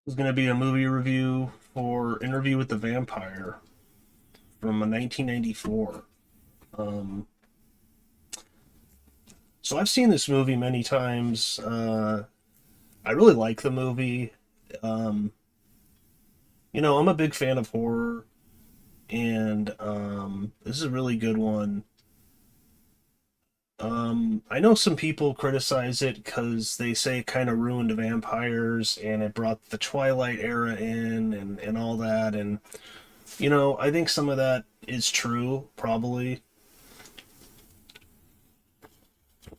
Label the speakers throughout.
Speaker 1: Is going to be a movie review for Interview with the Vampire from 1994. Um, so I've seen this movie many times. I really like the movie. Um, I'm a big fan of horror, and this is a really good one. I know some people criticize it because they say it kind of ruined vampires and it brought the Twilight era in and all that. And I think some of that is true, probably,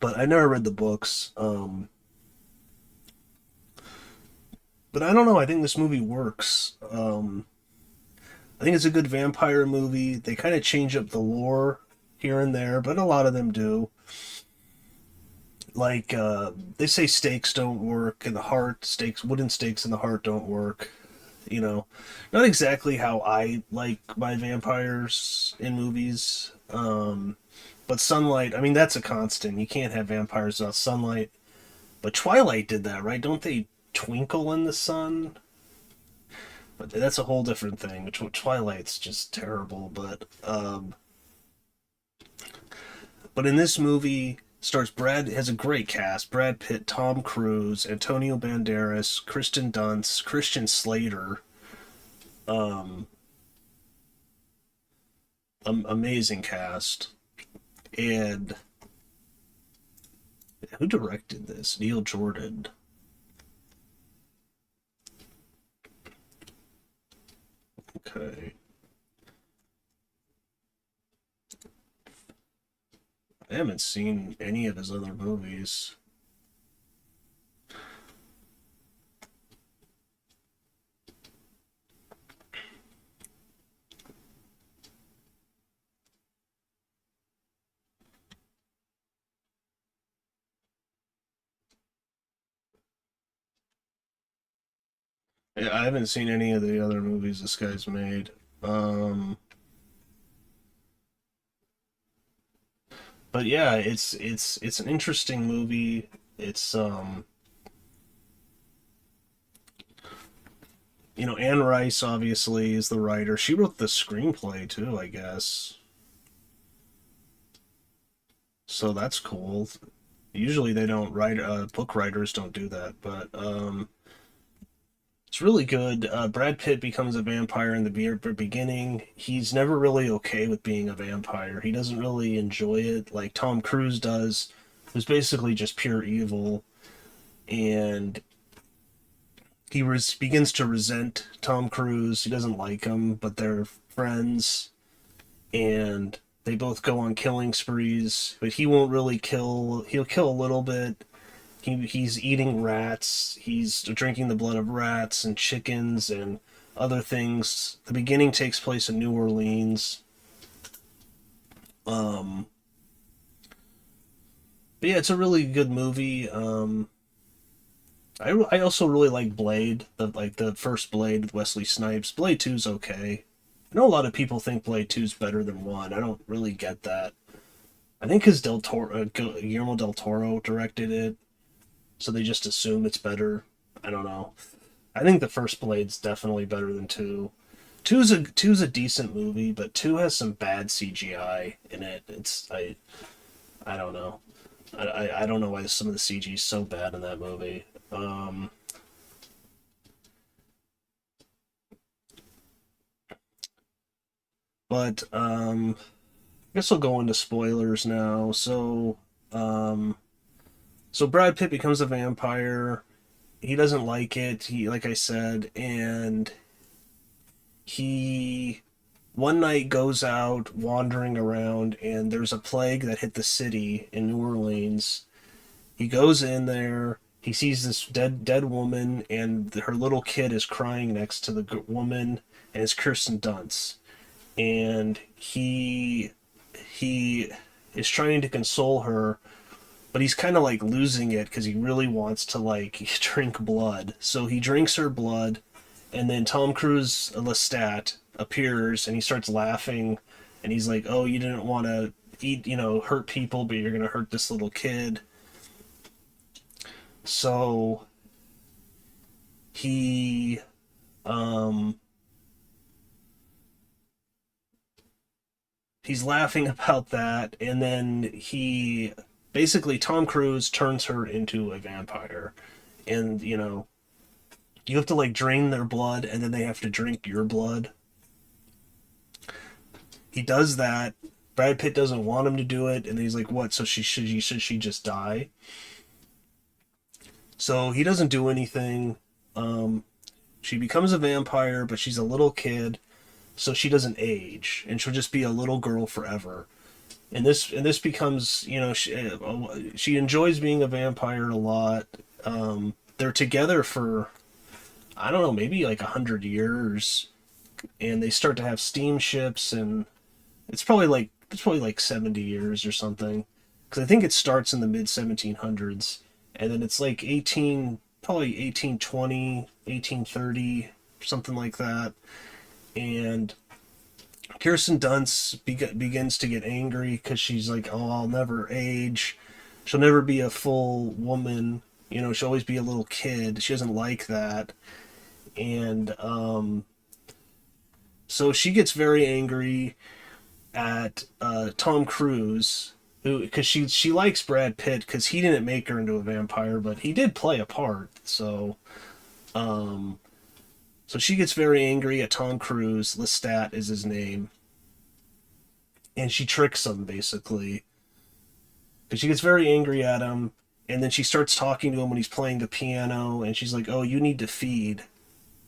Speaker 1: but I never read the books. But I don't know. I think this movie works. I think it's a good vampire movie. They kind of change up the lore here and there, but a lot of them do. Like they say, stakes don't work in the heart. Wooden stakes in the heart don't work. You know, not exactly how I like my vampires in movies. But sunlight. I mean, that's a constant. You can't have vampires without sunlight. But Twilight did that, right? Don't they twinkle in the sun? But that's a whole different thing. Twilight's just terrible. But in this movie, stars Brad has a great cast: Brad Pitt, Tom Cruise, Antonio Banderas, Kirsten Dunst, Christian Slater. Um, Amazing cast. And who directed this? Neil Jordan. Okay. I haven't seen any of his other movies. Yeah, I haven't seen any of the other movies this guy's made. Um, but yeah, it's an interesting movie. It's Anne Rice obviously is the writer. She wrote the screenplay too, I guess. So that's cool. Usually they don't write. Book writers don't do that, but it's really good. Brad Pitt becomes a vampire in the beginning. He's never really okay with being a vampire. He doesn't really enjoy it like Tom Cruise does, who's basically just pure evil. And begins to resent Tom Cruise. He doesn't like him, but they're friends, and they both go on killing sprees. But he won't really kill. He'll kill a little bit. He's eating rats. He's drinking the blood of rats and chickens and other things. The beginning takes place in New Orleans. Um, but yeah, it's a really good movie. I also really like Blade, the first Blade with Wesley Snipes. Blade Two's okay. I know a lot of people think Blade Two's better than one. I don't really get that. I think because Guillermo del Toro directed it, so they just assume it's better. I don't know. I think the first Blade's definitely better than two. Two's a decent movie, but two has some bad CGI in it. I don't know. I don't know why some of the CG is so bad in that movie. But I guess I'll go into spoilers now. Um, so Brad Pitt becomes a vampire. He doesn't like it. Like I said, and he one night goes out wandering around, and there's a plague that hit the city in New Orleans. He goes in there. He sees this dead woman, and her little kid is crying next to the woman, and it's Kirsten Dunst. And he is trying to console her, but he's kind of like losing it because he really wants to like drink blood. So he drinks her blood, and then Tom Cruise Lestat appears and he starts laughing, and he's like, "Oh, you didn't want to eat, hurt people, but you're gonna hurt this little kid." So he um he's laughing about that, and then he basically Tom Cruise turns her into a vampire, and you have to like drain their blood, and then they have to drink your blood. He does that. Brad Pitt doesn't want him to do it, and he's like, "What? So should she just die?" So he doesn't do anything. Um, she becomes a vampire, but she's a little kid, so she doesn't age, and she'll just be a little girl forever. And this becomes, she enjoys being a vampire a lot. They're together for, I don't know, maybe like 100 years, and they start to have steamships, and it's probably like 70 years or something, because I think it starts in the mid 1700s, and then it's like 1820, 1830, something like that, and Kirsten Dunst begins to get angry because she's like, "Oh, I'll never age. She'll never be a full woman. She'll always be a little kid." She doesn't like that, and so she gets very angry at Tom Cruise, who, because she likes Brad Pitt because he didn't make her into a vampire, but he did play a part. Um, so she gets very angry at Tom Cruise. Lestat is his name, and she tricks him basically. Because she gets very angry at him, and then she starts talking to him when he's playing the piano, and she's like, "Oh, you need to feed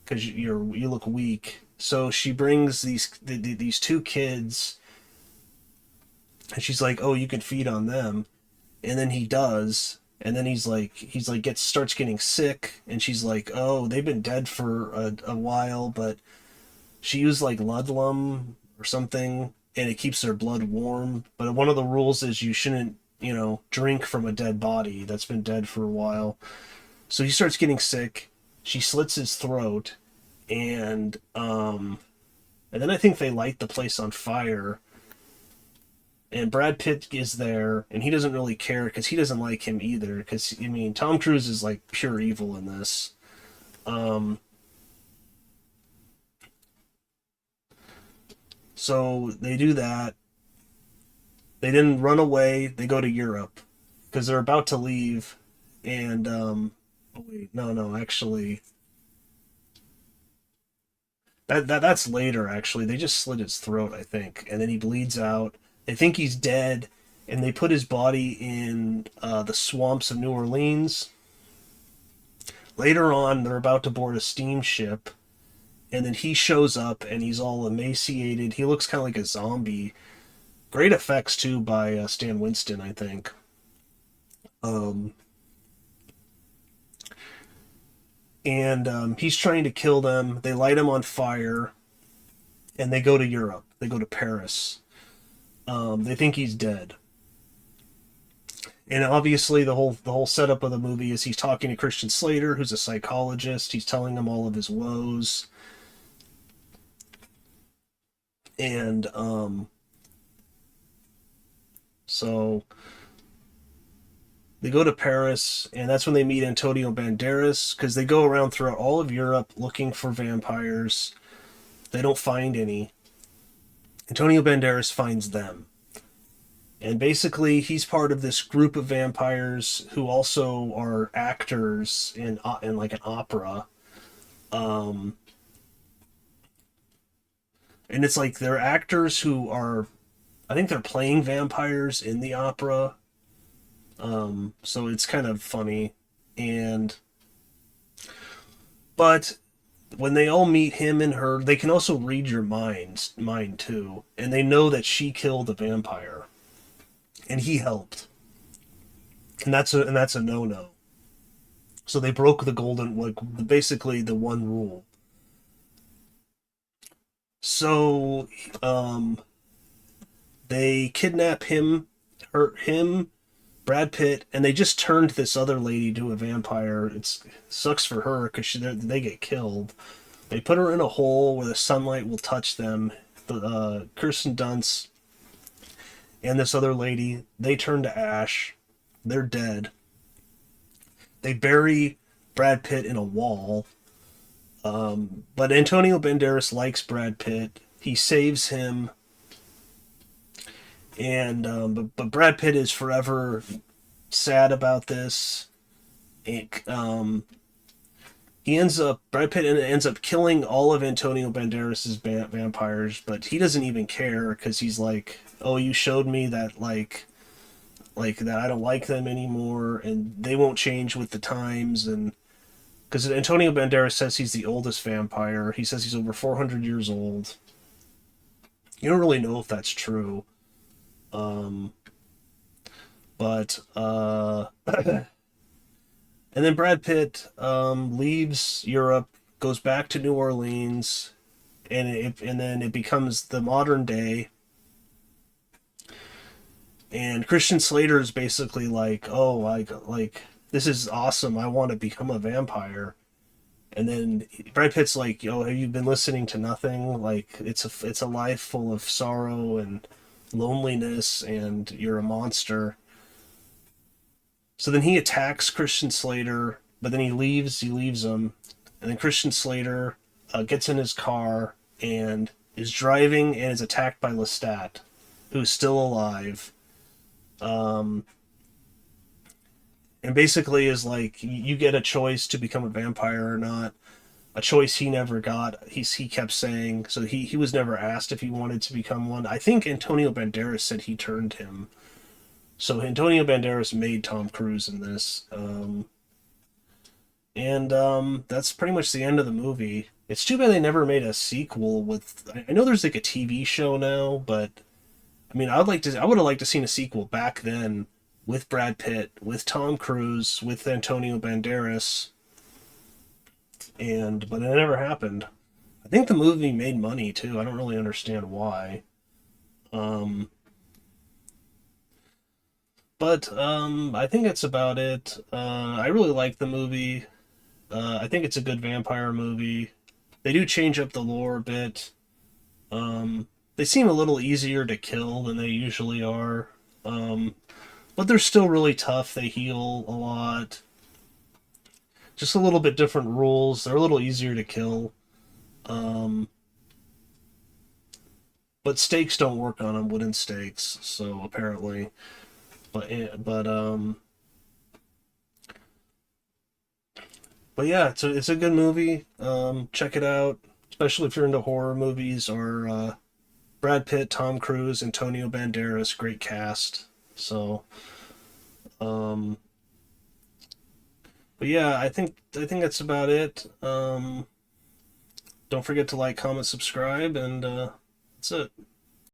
Speaker 1: because you look weak." So she brings these two kids, and she's like, "Oh, you can feed on them," and then he does. And then he's like gets starts getting sick, and she's like, "Oh, they've been dead for a while, but she used like ludlum or something, and it keeps their blood warm. But one of the rules is you shouldn't, drink from a dead body that's been dead for a while." So he starts getting sick. She slits his throat, and then I think they light the place on fire. And Brad Pitt is there, and he doesn't really care because he doesn't like him either. Because I mean, Tom Cruise is like pure evil in this. Um, so they do that. They didn't run away. They go to Europe because they're about to leave. And oh wait, no, actually, that's later. Actually, they just slit his throat, I think, and then he bleeds out. They think he's dead, and they put his body in the swamps of New Orleans. Later on, they're about to board a steamship, and then he shows up, and he's all emaciated. He looks kind of like a zombie. Great effects too by Stan Winston, I think. Um, and he's trying to kill them. They light him on fire, and they go to Europe. They go to Paris. They think he's dead, and obviously the whole setup of the movie is he's talking to Christian Slater, who's a psychologist. He's telling him all of his woes, and so they go to Paris, and that's when they meet Antonio Banderas, because they go around throughout all of Europe looking for vampires. They don't find any. Antonio Banderas finds them. And basically, he's part of this group of vampires who also are actors in like an opera. Um, and it's like they're actors who are, I think they're playing vampires in the opera. So it's kind of funny. And but when they all meet him and her, they can also read your mind too, and they know that she killed a vampire, and he helped, and that's a no no. So they broke the golden, like basically the one rule. So um, they kidnap him, Brad Pitt, and they just turned this other lady to a vampire. It sucks for her because they get killed. They put her in a hole where the sunlight will touch them. Kirsten Dunst and this other lady, they turn to ash. They're dead. They bury Brad Pitt in a wall, But Antonio Banderas likes Brad Pitt. He saves him, and but Brad Pitt is forever sad about this. It, Brad Pitt ends up killing all of Antonio Banderas's vampires, but he doesn't even care because he's like, "Oh, you showed me that like that I don't like them anymore, and they won't change with the times." And because Antonio Banderas says he's the oldest vampire, he says he's over 400 years old. You don't really know if that's true, um, but and then Brad Pitt leaves Europe, goes back to New Orleans, and then it becomes the modern day. And Christian Slater is basically like, "Oh, like this is awesome. I want to become a vampire." And then Brad Pitt's like, "Yo, have you been listening to nothing? Like it's a life full of sorrow and loneliness, and you're a monster." So then he attacks Christian Slater, but then he leaves. He leaves him, and then Christian Slater gets in his car and is driving and is attacked by Lestat, who's still alive. Um, and basically is like, you get a choice to become a vampire or not. A choice he never got. He kept saying, so he was never asked if he wanted to become one. I think Antonio Banderas said he turned him. So Antonio Banderas made Tom Cruise in this, and that's pretty much the end of the movie. It's too bad they never made a sequel with. I know there's like a TV show now, but I mean, I would have liked to seen a sequel back then with Brad Pitt, with Tom Cruise, with Antonio Banderas, but it never happened. I think the movie made money too. I don't really understand why. Um, but I think that's about it. I really like the movie. I think it's a good vampire movie. They do change up the lore a bit. They seem a little easier to kill than they usually are. But they're still really tough. They heal a lot. Just a little bit different rules. They're a little easier to kill. Um, but stakes don't work on them, wooden stakes. So apparently, but but yeah, it's a good movie. Check it out, especially if you're into horror movies or Brad Pitt, Tom Cruise, Antonio Banderas, great cast. So, um, but yeah, I think that's about it. Don't forget to like, comment, subscribe, and that's it.